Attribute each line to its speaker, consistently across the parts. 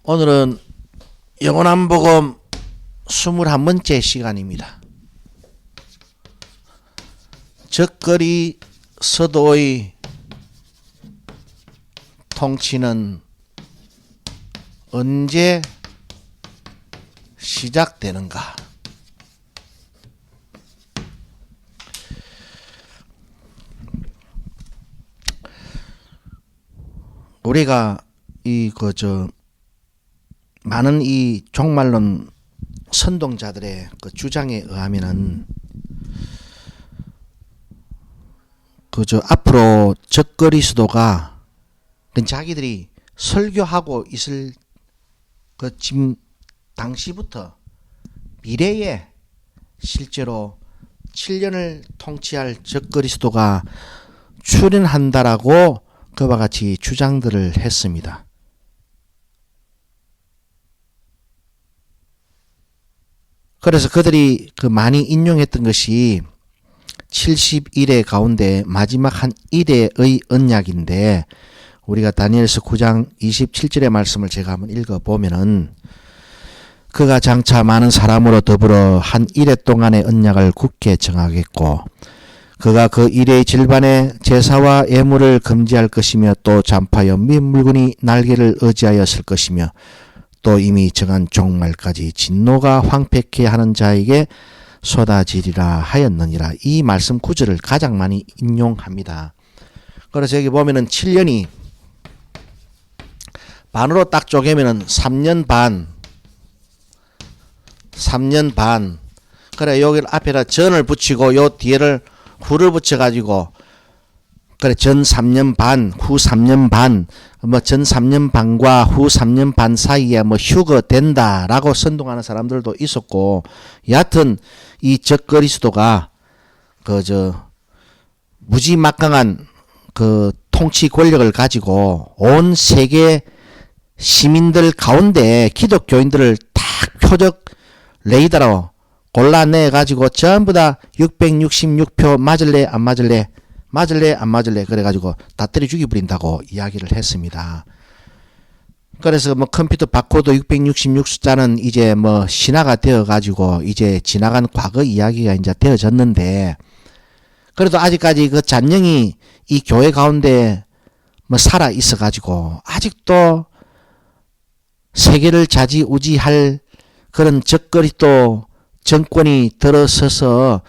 Speaker 1: 오늘은 영원한 복음 21번째 시간입니다. 적거리 서도의 통치는 언제 시작되는가? 우리가 많은 이 종말론 선동자들의 그 주장에 의하면은 앞으로 적그리스도가 자기들이 설교하고 있을 지금 당시부터 미래에 실제로 7년을 통치할 적그리스도가 출현한다라고 그와 같이 주장들을 했습니다. 그래서 그들이 많이 인용했던 것이 70일의 가운데 마지막 한 일의 언약인데, 우리가 다니엘서 9장 27절의 말씀을 제가 한번 읽어보면은, 그가 장차 많은 사람으로 더불어 한 일해 동안의 언약을 굳게 정하겠고, 그가 그 일의 질반에 제사와 예물을 금지할 것이며, 또 잔파여 및 물건이 날개를 의지하여 쓸 것이며, 또 이미 정한 종말까지 진노가 황폐케 하는 자에게 쏟아지리라 하였느니라. 이 말씀 구절을 가장 많이 인용합니다. 그래서 여기 보면은 7년이 반으로 딱 쪼개면은 3년 반. 그래, 여기 앞에다 전을 붙이고 요 뒤에를 후를 붙여가지고, 그래, 전 3년 반, 후 3년 반, 전 3년 반과 후 3년 반 사이에 휴거 된다라고 선동하는 사람들도 있었고, 여하튼 이 적그리스도가 무지막강한 통치 권력을 가지고 온 세계 시민들 가운데 기독교인들을 딱 표적 레이더로 골라내 가지고 전부 다 666표 맞을래 안 맞을래 그래가지고 다 때려 죽여버린다고 이야기를 했습니다. 그래서 컴퓨터 바코드 666 숫자는 이제 신화가 되어가지고 이제 지나간 과거 이야기가 이제 되어졌는데, 그래도 아직까지 그 잔영이 이 교회 가운데 살아 있어가지고 아직도 세계를 좌지우지할 그런 적그리스도 정권이 들어서서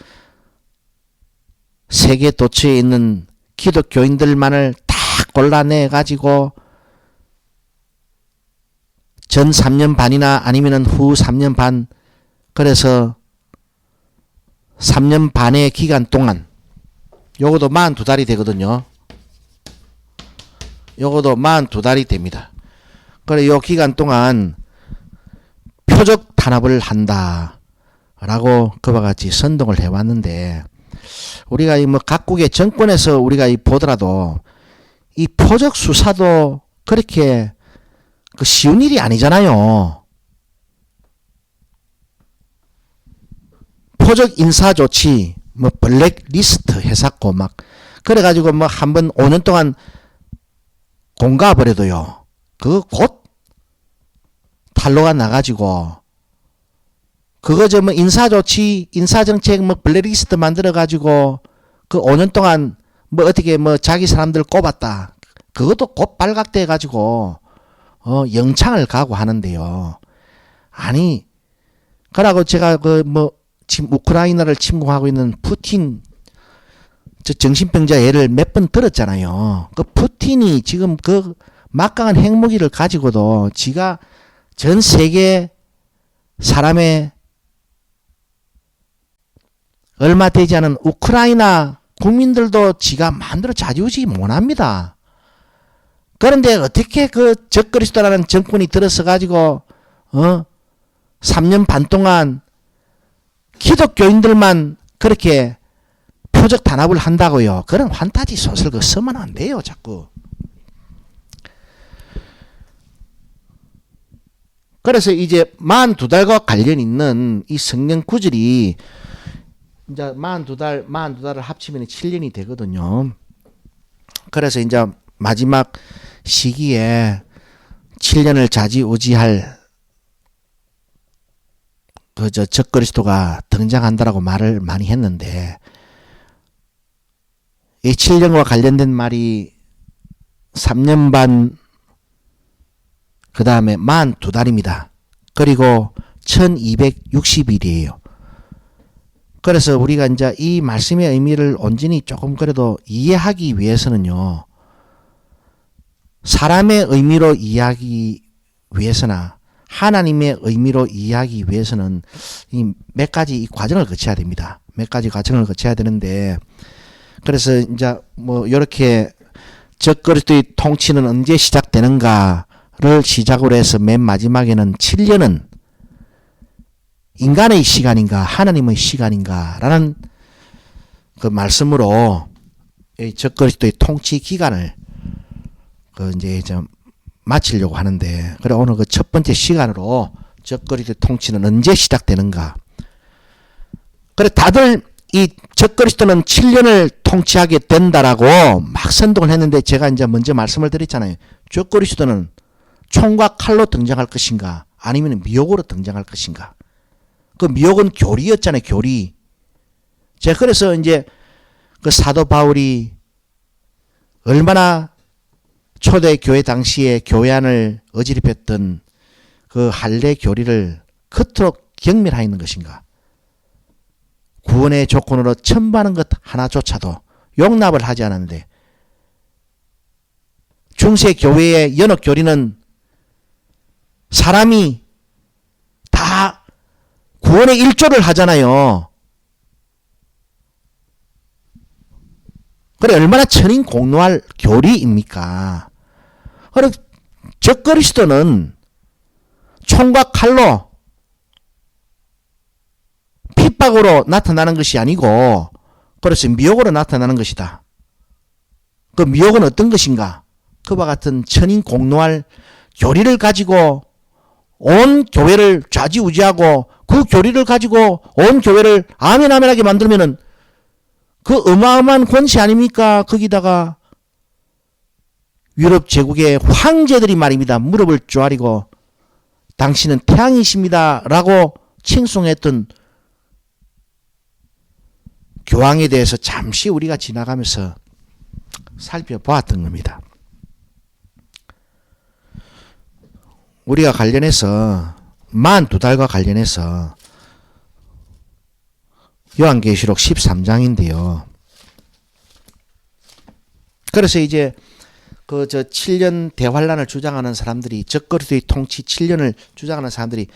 Speaker 1: 세계 도처에 있는 기독교인들만을 다 골라내 가지고 전 3년 반이나 아니면은 후 3년 반, 그래서 3년 반의 기간 동안, 요것도 42달이 되거든요. 요것도 42달이 됩니다. 그래, 요 기간 동안 표적 탄압을 한다 라고 그와 같이 선동을 해왔는데, 우리가 각국의 정권에서 우리가 보더라도 이 표적 수사도 그렇게 쉬운 일이 아니잖아요. 표적 인사 조치, 블랙리스트 해놨고 그래가지고 한번 5년 동안 공가버려도요, 그거 곧 탄로가 나가지고, 그거 인사조치, 인사정책 블랙리스트 만들어가지고, 5년 동안 어떻게 자기 사람들 꼽았다. 그것도 곧 발각돼가지고, 영창을 가고 하는데요. 아니, 그러고 제가 지금 우크라이나를 침공하고 있는 푸틴, 정신병자 예를 몇 번 들었잖아요. 푸틴이 지금 막강한 핵무기를 가지고도 지가 전 세계 사람의 얼마 되지 않은 우크라이나 국민들도 지가 마음대로 좌지우지 못합니다. 그런데 어떻게 적그리스도라는 정권이 들어서 가지고 3년 반 동안 기독교인들만 그렇게 표적 탄압을 한다고요. 그런 판타지 소설 쓰면 안 돼요, 자꾸. 그래서 이제 42달과 관련 있는 이 성경 구절이 이제 42달을 합치면 7년이 되거든요. 그래서 이제 마지막 시기에 7년을 좌지우지할 그저 적그리스도가 등장한다라고 말을 많이 했는데, 이 7년과 관련된 말이 3년 반, 그 다음에 42달입니다. 그리고 1260일이에요. 그래서 우리가 이제 이 말씀의 의미를 온전히 조금 그래도 이해하기 위해서는요, 사람의 의미로 이해하기 위해서나 하나님의 의미로 이해하기 위해서는 이 몇 가지 이 과정을 거쳐야 됩니다. 몇 가지 과정을 거쳐야 되는데, 그래서 이제 뭐 이렇게 적그리스도의 통치는 언제 시작되는가를 시작으로 해서 맨 마지막에는 7년은 인간의 시간인가 하나님의 시간인가라는 그 말씀으로 이 적그리스도의 통치 기간을 그 이제 좀 마치려고 하는데, 그래 오늘 그 첫 번째 시간으로 적그리스도의 통치는 언제 시작되는가. 그래 다들 이 적그리스도는 7년을 통치하게 된다라고 막 선동을 했는데, 제가 이제 먼저 말씀을 드렸잖아요. 적그리스도는 총과 칼로 등장할 것인가 아니면 미혹으로 등장할 것인가. 그 미혹은 교리였잖아요. 교리. 제가 그래서 이제 그 사도 바울이 얼마나 초대교회 당시에 교회 안을 어지럽혔던 그 할례 교리를 그토록 경멸하여 있는 것인가. 구원의 조건으로 첨부하는 것 하나조차도 용납을 하지 않았는데, 중세 교회의 연합 교리는 사람이 다 구원의 일조를 하잖아요. 그래 얼마나 천인공노할 교리입니까? 그래 적그리스도는 총과 칼로 핍박으로 나타나는 것이 아니고, 그래서 미혹으로 나타나는 것이다. 그 미혹은 어떤 것인가? 그와 같은 천인공노할 교리를 가지고 온 교회를 좌지우지하고, 그 교리를 가지고 온 교회를 아멘아멘하게 만들면은 그 어마어마한 권세 아닙니까? 거기다가 유럽 제국의 황제들이 말입니다. 무릎을 조아리고 당신은 태양이십니다 라고 칭송했던 교황에 대해서 잠시 우리가 지나가면서 살펴보았던 겁니다. 우리가 관련해서 42달과 관련해서 요한계시록 13장인데요. 그래서 이제 그 7년 대환란을 주장하는 사람들이, 적그리스도의 통치 7년을 주장하는 사람들이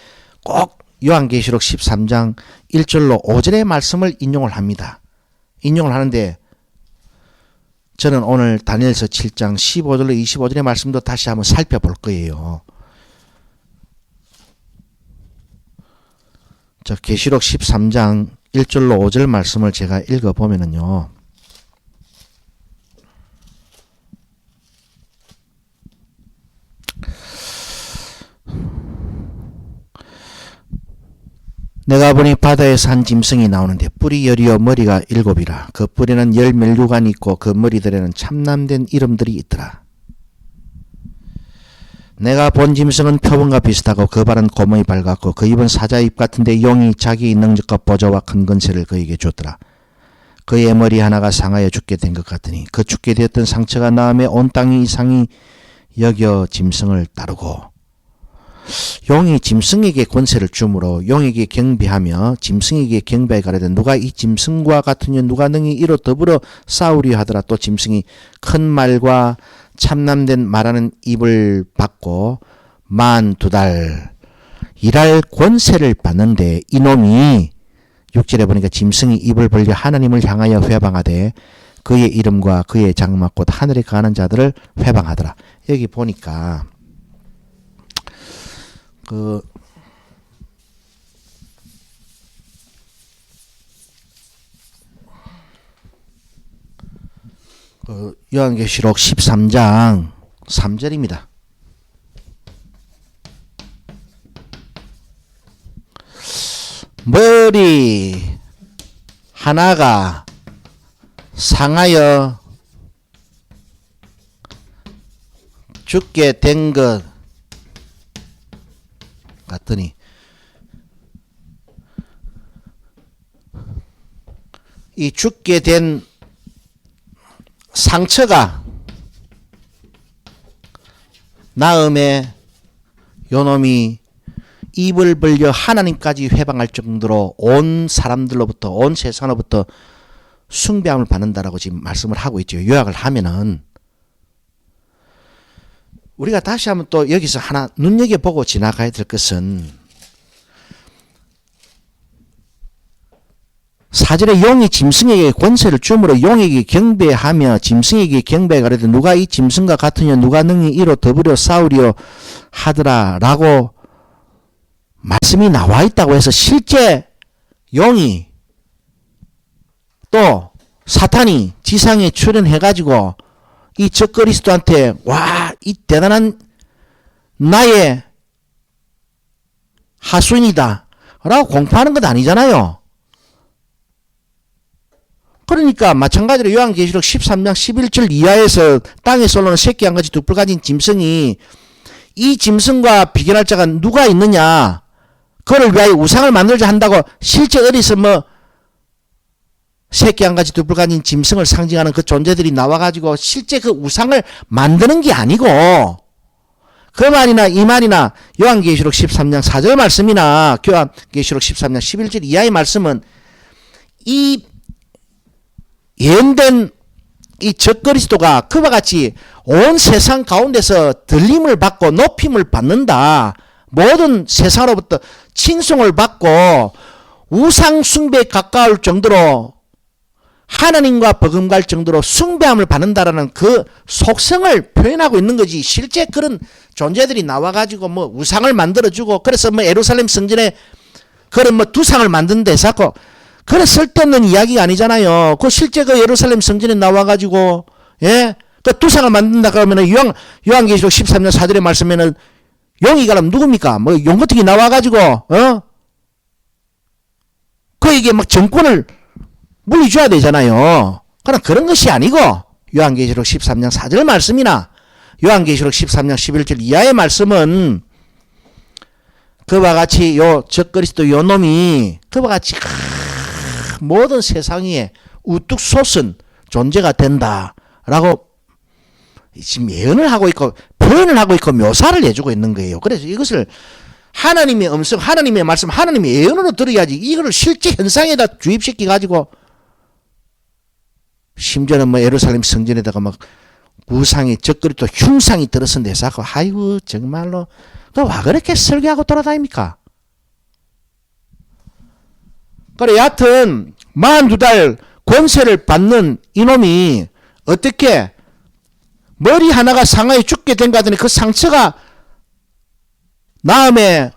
Speaker 1: 꼭 요한계시록 13장 1절로 5절의 말씀을 인용을 합니다. 인용을 하는데, 저는 오늘 다니엘서 7장 15절로 25절의 말씀도 다시 한번 살펴볼 거예요. 계시록 13장 1절로 5절 말씀을 제가 읽어보면은요, 내가 보니 바다에서 한 짐승이 나오는데 뿔이 10이요 머리가 7이라. 그 뿔에는 10멸류관이 있고 그 머리들에는 참남된 이름들이 있더라. 내가 본 짐승은 표범과 비슷하고 그 발은 곰의 발 같고 그 입은 사자의 입 같은데 용이 자기의 능력과 보좌와 큰 권세를 그에게 줬더라. 그의 머리 하나가 상하여 죽게 된 것 같으니 그 죽게 되었던 상처가 나음에 온 땅이 이상히 여겨 짐승을 따르고, 용이 짐승에게 권세를 주므로 용에게 경배하며 짐승에게 경배하여 가려되 누가 이 짐승과 같으냐 누가 능히 이로 더불어 싸우려 하더라. 또 짐승이 큰 말과 참남된 말하는 입을 받고 42달 일할 권세를 받는데, 이놈이 6절에 보니까 짐승이 입을 벌려 하나님을 향하여 회방하되 그의 이름과 그의 장막 곧 하늘에 가는 자들을 회방하더라. 여기 보니까 그 요한계시록 13장 3절입니다. 머리 하나가 상하여 죽게 된 것 갔더니 이 죽게 된 상처가 나음에 요놈이 입을 벌려 하나님까지 회방할 정도로 온 사람들로부터 온 세상으로부터 숭배함을 받는다라고 지금 말씀을 하고 있죠. 요약을 하면은 우리가 다시 한번 또 여기서 하나 눈여겨보고 지나가야 될 것은 사절에 용이 짐승에게 권세를 주므로 용에게 경배하며 짐승에게 경배가 그래도 누가 이 짐승과 같으냐 누가 능히 이로 더불어 싸우리요 하더라 라고 말씀이 나와 있다고 해서 실제 용이 또 사탄이 지상에 출현해가지고 이 적그리스도한테 와, 이 대단한 나의 하수인이다 라고 공포하는 것 아니잖아요. 그러니까 마찬가지로 요한계시록 13장 11절 이하에서 땅에서 올라오는 새끼 한 가지 두 뿔 가진 짐승이 이 짐승과 비견할 자가 누가 있느냐 그를 위하여 우상을 만들자 한다고 실제 어디서 뭐 새끼 한 가지 두 뿔 가진 짐승을 상징하는 그 존재들이 나와가지고 실제 그 우상을 만드는 게 아니고 그 말이나 이 말이나 요한계시록 13장 4절 말씀이나 요한계시록 13장 11절 이하의 말씀은 이 예언된 이 적그리스도가 그와 같이 온 세상 가운데서 들림을 받고 높임을 받는다. 모든 세상으로부터 칭송을 받고 우상 숭배에 가까울 정도로 하나님과 버금갈 정도로 숭배함을 받는다라는 그 속성을 표현하고 있는 거지. 실제 그런 존재들이 나와가지고 뭐 우상을 만들어주고 그래서 뭐 예루살렘 성전에 그런 뭐 두상을 만드는 데 자꾸 그래 쓸데없는 이야기가 아니잖아요. 그 실제 그 예루살렘 성전에 나와가지고 예, 그 두상을 만든다 그러면은 요한계시록 13년 4절의 말씀에는 용이 가면 누굽니까? 뭐 용 같은 게 나와가지고 그에게 막 정권을 물려줘야 되잖아요. 그러나 그런 것이 아니고 요한계시록 13장 4절 말씀이나 요한계시록 13장 11절 이하의 말씀은 그와 같이 요 적그리스도 요 놈이 그와 같이 모든 세상에 우뚝 솟은 존재가 된다라고 지금 예언을 하고 있고 표현을 하고 있고 묘사를 해주고 있는 거예요. 그래서 이것을 하나님의 음성, 하나님의 말씀, 하나님의 예언으로 들어야지 이거를 실제 현상에다 주입시켜 가지고 심지어는 뭐 예루살렘 성전에다가 막 우상이 적그리스도 흉상이 들어선 데서 하고 아이고 정말로 와 그렇게 설교하고 돌아다닙니까? 그래 여하튼 42달 권세를 받는 이놈이 어떻게 머리 하나가 상하에 죽게 된 거 하더니 그 상처가 나음에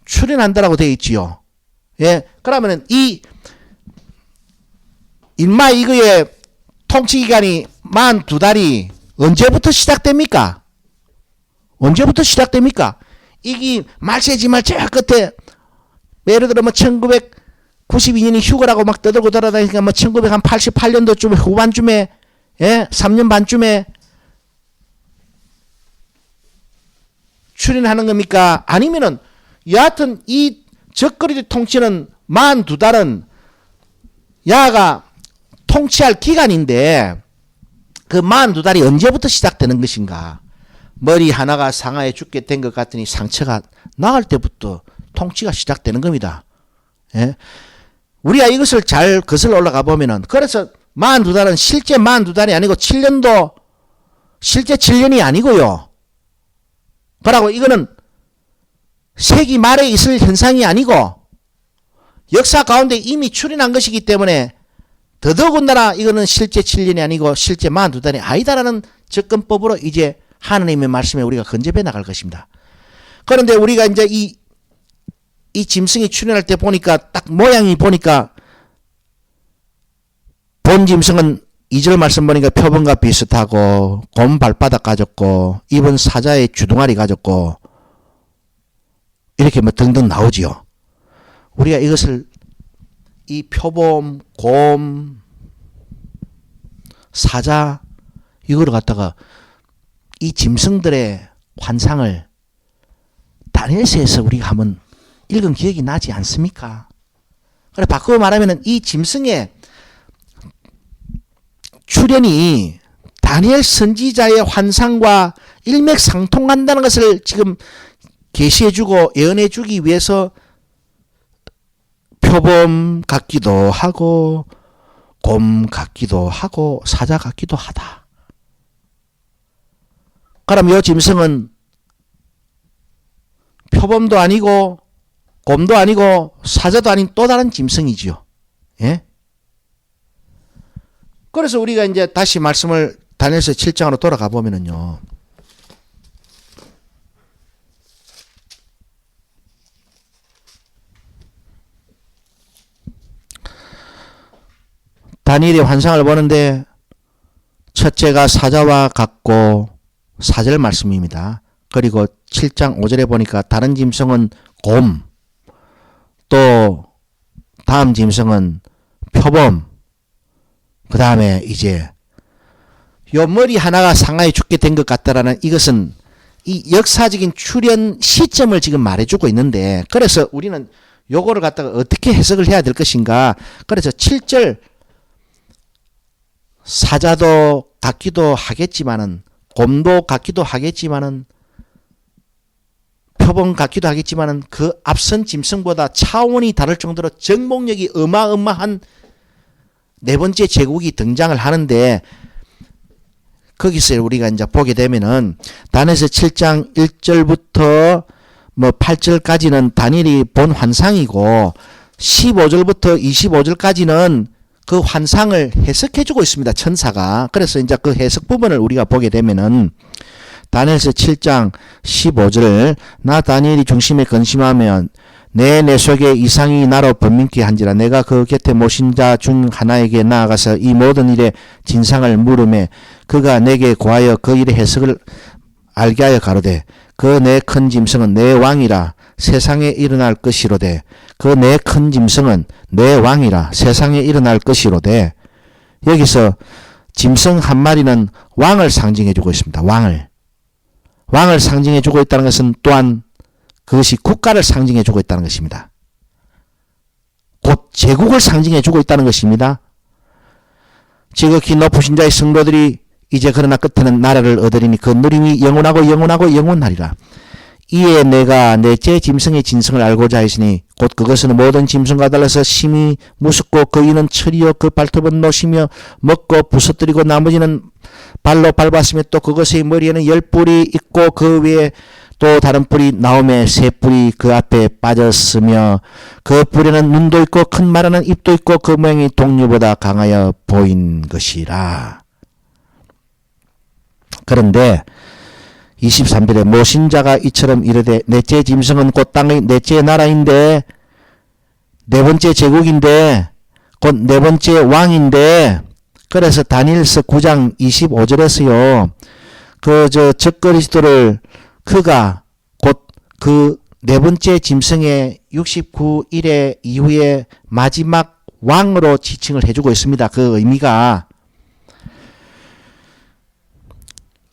Speaker 1: 출현한다라고 되어 있지요. 예, 그러면은 이 인마 이거의 통치 기간이 42달이 언제부터 시작됩니까? 언제부터 시작됩니까? 이게 말세지 말세 끝에 예를 들어 뭐 1992년이 휴가라고 막 떠들고 돌아다니니까 뭐 1988년도쯤에 후반쯤에 예, 3년 반쯤에 출연하는 겁니까? 아니면은 여하튼 이 적그리스도 통치는 42달은 야가 통치할 기간인데 그 42달이 언제부터 시작되는 것인가? 머리 하나가 상하에 죽게 된 것 같으니 상처가 나을 때부터 통치가 시작되는 겁니다. 예? 우리가 이것을 잘 거슬러 올라가 보면은 그래서 42달은 실제 42달이 아니고 7년도 실제 7년이 아니고요. 그러고 이거는 세기 말에 있을 현상이 아니고 역사 가운데 이미 출현한 것이기 때문에 더더군다나 이거는 실제 7년이 아니고 실제 42달이 아니다라는 접근법으로 이제 하나님의 말씀에 우리가 건접해 나갈 것입니다. 그런데 우리가 이제 이 짐승이 출현할 때 보니까 딱 모양이 보니까 본 짐승은 2절 말씀 보니까 표범과 비슷하고 곰 발바닥 가졌고 입은 사자의 주둥아리 가졌고 이렇게 뭐 등등 나오지요. 우리가 이것을 이 표범, 곰, 사자 이거를 갖다가 이 짐승들의 환상을 다 다니엘서에서 우리가 한번 읽은 기억이 나지 않습니까? 그래 바꾸어 말하면 이 짐승의 출현이 다니엘 선지자의 환상과 일맥상통한다는 것을 지금 계시해주고 예언해주기 위해서 표범 같기도 하고 곰 같기도 하고 사자 같기도 하다. 그럼 이 짐승은 표범도 아니고 곰도 아니고 사자도 아닌 또 다른 짐승이지요. 예? 그래서 우리가 이제 다시 말씀을 다니엘서 7장으로 돌아가 보면은요. 다니엘의 환상을 보는데 첫째가 사자와 같고 4절 말씀입니다. 그리고 7장 5절에 보니까 다른 짐승은 곰, 또 다음 짐승은 표범, 그 다음에 이제 요 머리 하나가 상하에 죽게 된 것 같다라는 이것은 이 역사적인 출현 시점을 지금 말해주고 있는데 그래서 우리는 요거를 갖다가 어떻게 해석을 해야 될 것인가. 그래서 7절 사자도 같기도 하겠지만은 곰도 같기도 하겠지만은 표범 같기도 하겠지만은 그 앞선 짐승보다 차원이 다를 정도로 정복력이 어마어마한 네 번째 제국이 등장을 하는데 거기서 우리가 이제 보게 되면은 다니엘서 7장 1절부터 뭐 8절까지는 다니엘이 본 환상이고 15절부터 25절까지는 그 환상을 해석해주고 있습니다. 천사가. 그래서 이제 그 해석 부분을 우리가 보게 되면은 다니엘서 7장 15절 나 다니엘이 중심에 근심하면 내 속에 이상이 나로 번민케 한지라 내가 그 곁에 모신 자 중 하나에게 나아가서 이 모든 일의 진상을 물으매 그가 내게 고하여 그 일의 해석을 알게 하여 가로되 그 내 큰 짐승은 내 왕이라 세상에 일어날 것이로되 그 내 큰 짐승은 내 왕이라 세상에 일어날 것이로되 여기서 짐승 한 마리는 왕을 상징해주고 있습니다. 왕을 상징해주고 있다는 것은 또한 그것이 국가를 상징해주고 있다는 것입니다. 곧 제국을 상징해주고 있다는 것입니다. 지극히 높으신 자의 성도들이 이제 그러나 끝에는 나라를 얻으리니 그 누림이 영원하고 영원하고 영원하리라. 이에 내가 넷째 짐승의 진성을 알고자 하시니 곧 그것은 모든 짐승과 달라서 심히 무섭고 그 이는 철이요 그 발톱은 노시며 먹고 부서뜨리고 나머지는 발로 밟았으며 또 그것의 머리에는 10뿔이 있고 그 위에 또 다른 뿔이 나오매 3뿔이 그 앞에 빠졌으며 그 뿔에는 눈도 있고 큰 말하는 입도 있고 그 모양이 동류보다 강하여 보인 것이라. 그런데 23절에 모신 자가 이처럼 이르되 넷째 짐승은 곧 땅의 넷째 나라인데 네 번째 제국인데 곧 네 번째 왕인데 그래서 다니엘서 9장 25절에서요. 적그리스도를 그가 곧 그 네 번째 짐승의 69일의 이후에 마지막 왕으로 지칭을 해주고 있습니다. 그 의미가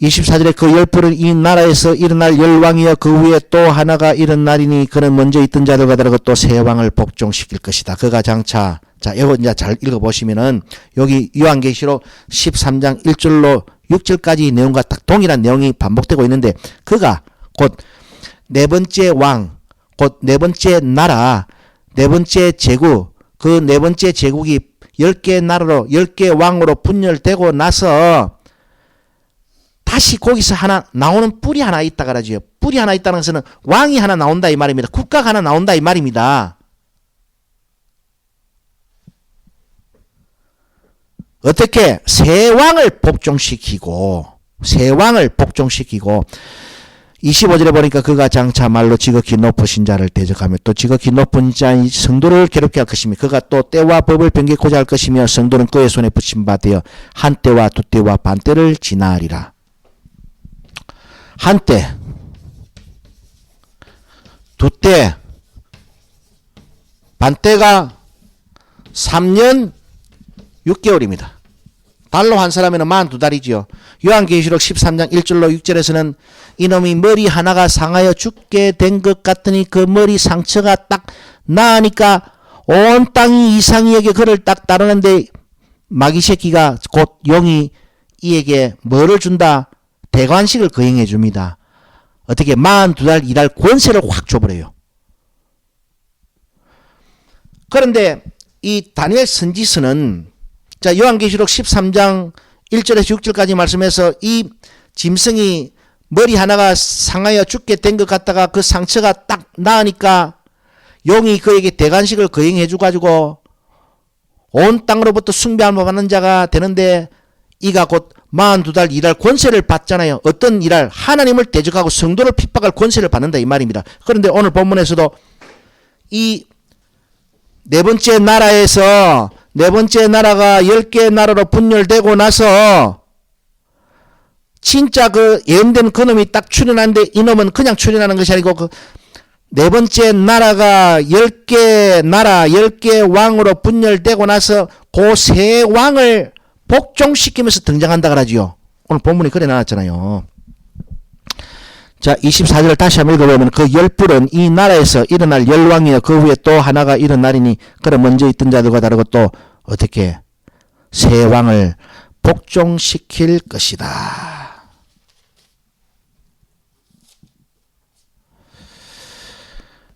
Speaker 1: 24절에 그 10뿔은 이 나라에서 일어날 열왕이여 그 위에 또 하나가 일어나리니 그는 먼저 있던 자들과 다르고 또 새 왕을 복종시킬 것이다. 그가 장차 자 이거 이제 잘 읽어보시면은 여기 요한계시록 13장 1절로 6절까지 내용과 딱 동일한 내용이 반복되고 있는데 그가 곧 네 번째 왕, 곧 네 번째 나라, 네 번째 제국, 그 네 번째 제국이 10개 나라로 10개 왕으로 분열되고 나서 다시 거기서 하나 나오는 뿔이 하나 있다 그러지요. 뿔이 하나 있다는 것은 왕이 하나 나온다 이 말입니다. 국가가 하나 나온다 이 말입니다. 어떻게? 새 왕을 복종시키고 25절에 보니까 그가 장차 말로 지극히 높으신 자를 대적하며 또 지극히 높은 자의 성도를 괴롭게 할 것이며 그가 또 때와 법을 변개코자 할 것이며 성도는 그의 손에 붙임 바 되어 한때와 두때와 반때를 지나리라. 한때, 두때, 반때가 3년 6개월입니다. 달로 환산하면 42달이지요. 요한계시록 13장 1절로 6절에서는 이놈이 머리 하나가 상하여 죽게 된 것 같으니 그 머리 상처가 딱 나으니까 온 땅이 이상이에게 그를 딱 따르는데 마귀 새끼가 곧 용이 이에게 뭐를 준다? 대관식을 거행해 줍니다. 어떻게 42달 일할 권세를 확 줘버려요. 그런데 이 다니엘 선지서는 자 요한계시록 13장 1절에서 6절까지 말씀해서 이 짐승이 머리 하나가 상하여 죽게 된 것 같다가 그 상처가 딱 나으니까 용이 그에게 대관식을 거행해 주가지고 온 땅으로부터 숭배함을 받는 자가 되는데 이가 곧 42달 일할 권세를 받잖아요. 어떤 일할 하나님을 대적하고 성도를 핍박할 권세를 받는다 이 말입니다. 그런데 오늘 본문에서도 이 네 번째 나라에서 네 번째 나라가 10개의 나라로 분열되고 나서 진짜 그 예언된 그놈이 딱 출현하는데 이놈은 그냥 출현하는 것이 아니고 그 네 번째 나라가 10개 나라 10개 왕으로 분열되고 나서 그 세 왕을 복종시키면서 등장한다 그러지요. 오늘 본문이 그래 나왔잖아요. 자 24절을 다시 한번 읽어보면 그 열불은 이 나라에서 일어날 열왕이여 그 후에 또 하나가 일어나리니 그럼 먼저 있던 자들과 다르고 또 어떻게 세 왕을 복종시킬 것이다.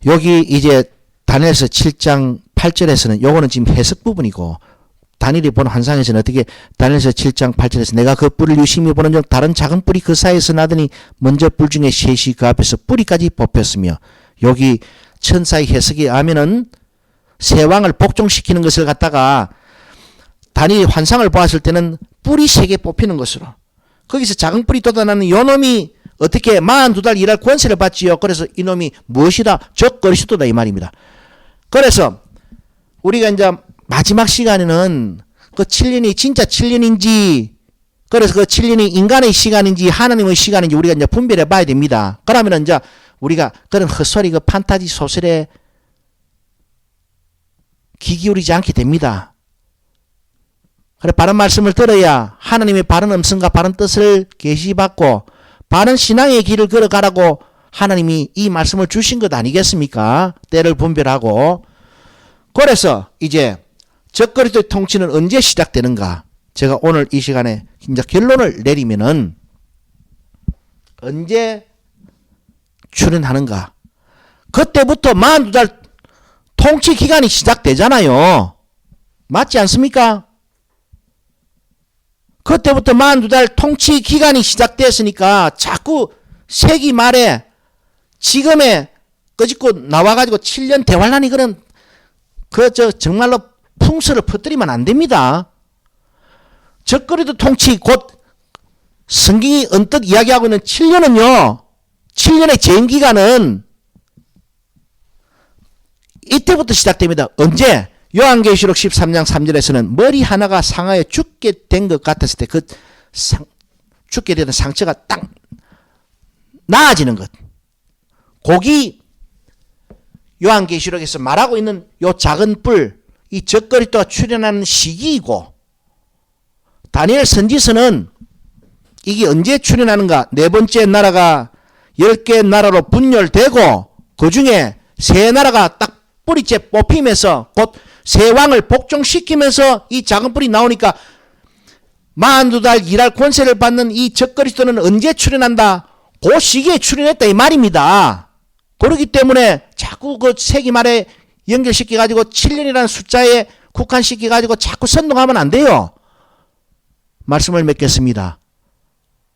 Speaker 1: 여기 이제 다니엘서 7장 8절에서는 요거는 지금 해석 부분이고 다니엘이 본 환상에서는 어떻게 다니엘서 7장 8절에서 내가 그 뿔을 유심히 보는 중 다른 작은 뿔이 그 사이에서 나더니 먼저 뿔 중에 셋이 그 앞에서 뿌리까지 뽑혔으며 여기 천사의 해석에 하면은 세 왕을 복종시키는 것을 갖다가 다니엘이 환상을 보았을 때는 뿔이 3개 뽑히는 것으로 거기서 작은 뿔이 돋아나는 요놈이 어떻게 42달 일할 권세를 받지요. 그래서 이놈이 무엇이다? 적그리스도다 이 말입니다. 그래서 우리가 이제 마지막 시간에는 그 7년이 진짜 7년인지 그래서 그 7년이 인간의 시간인지 하나님의 시간인지 우리가 이제 분별해 봐야 됩니다. 그러면 이제 우리가 그런 헛소리 그 판타지 소설에 귀 기울이지 않게 됩니다. 그래 바른 말씀을 들어야 하나님의 바른 음성과 바른 뜻을 계시받고 바른 신앙의 길을 걸어가라고 하나님이 이 말씀을 주신 것 아니겠습니까? 때를 분별하고. 그래서 이제 적그리스도의 통치는 언제 시작되는가? 제가 오늘 이 시간에 이제 결론을 내리면은 언제 출현하는가? 그때부터 42달 통치 기간이 시작되잖아요. 맞지 않습니까? 그때부터 42달 통치 기간이 시작됐으니까 자꾸 세기 말에 지금의 끄집고 나와가지고 7년 대환란이 그런 정말로 풍수를 퍼뜨리면 안 됩니다. 적그리스도 통치 곧 성경이 언뜻 이야기하고 있는 7년은요. 7년의 재임기간은 이때부터 시작됩니다. 언제? 요한계시록 13장 3절에서는 머리 하나가 상하여 죽게 된 것 같았을 때 그 죽게 되는 상처가 딱 나아지는 것. 거기 요한계시록에서 말하고 있는 요 작은 뿔, 이 적그리스도가 출현하는 시기이고 다니엘 선지서는 이게 언제 출현하는가? 네 번째 나라가 10개 나라로 분열되고 그 중에 세 나라가 딱 뿌리째 뽑히면서 곧 세 왕을 복종시키면서 이 작은 뿔이 나오니까 42달 일할 권세를 받는 이 적그리스도는 언제 출현한다? 그 시기에 출현했다 이 말입니다. 그렇기 때문에 자꾸 그 세기 말에 연결시켜가지고 7년이라는 숫자에 국한시켜가지고 자꾸 선동하면 안 돼요. 말씀을 맺겠습니다.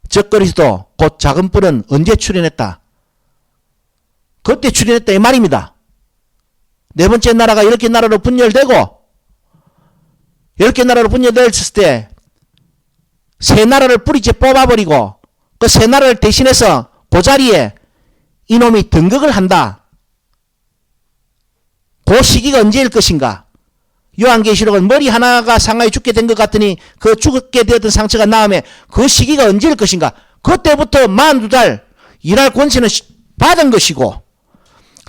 Speaker 1: 적그리스도 곧 작은 뿔은 언제 출현했다? 그때 출현했다 이 말입니다. 네 번째 나라가 10개 나라로 분열되고 10개 나라로 분열됐을 때 세 나라를 뿌리째 뽑아버리고 그 세 나라를 대신해서 그 자리에 이놈이 등극을 한다. 그 시기가 언제일 것인가? 요한계시록은 머리 하나가 상하여 죽게 된 것 같으니 그 죽게 되었던 상처가 나음에 그 시기가 언제일 것인가? 그때부터 42달 일할 권세는 받은 것이고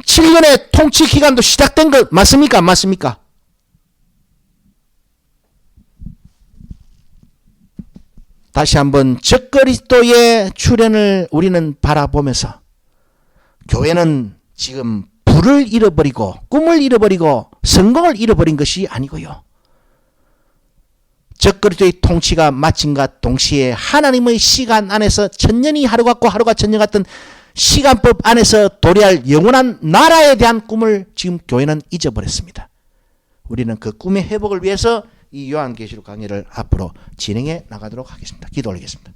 Speaker 1: 7년의 통치 기간도 시작된 것 맞습니까? 안 맞습니까? 다시 한번 적그리스도의 출현을 우리는 바라보면서 교회는 지금 불을 잃어버리고 꿈을 잃어버리고 성공을 잃어버린 것이 아니고요. 적그리스도의 통치가 마침과 동시에 하나님의 시간 안에서 천년이 하루 같고 하루가 천년 같은 시간법 안에서 도래할 영원한 나라에 대한 꿈을 지금 교회는 잊어버렸습니다. 우리는 그 꿈의 회복을 위해서 이 요한계시록 강의를 앞으로 진행해 나가도록 하겠습니다. 기도 올리겠습니다.